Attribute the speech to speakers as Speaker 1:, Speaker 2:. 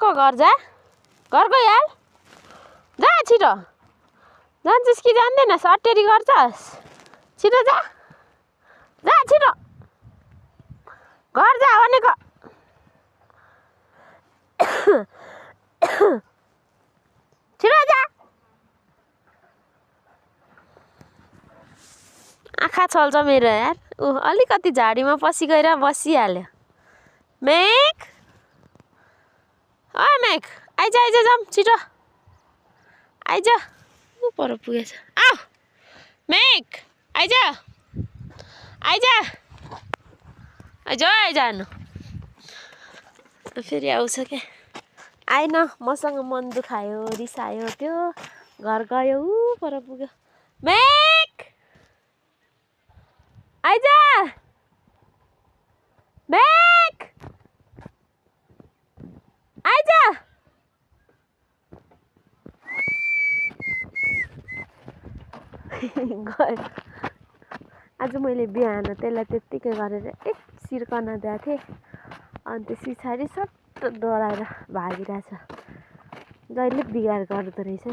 Speaker 1: गएको घर जा घर गइहाल जा छिटो जान्छस् कि जान्दैनस् अटेरी गर्छस् छिटो जा जा छिटो घर जा भनेको छिटो जा आँखा चल्छ मेरो यार अलिकति झाडीमा पछि गएर बसिहाल्यो मेक ओ मेक आइज आइज जाऊँ छिटो आइज पर पुगेछ आऊ मेक आइज आइज आइज आइज फेरि आउँछ क्या आएन मसँग मन दुखायो रिसायो त्यो घर गयो पर पुग्यो मेक आइज मेक आइज गयो आज मैले बिहान त्यसलाई त्यत्तिकै गरेर सिर्कन दिएको थिएँ अनि त्यो पछाडि सट्ट डराएर भागिरहेछ जहिले बिगार गर्दो रहेछ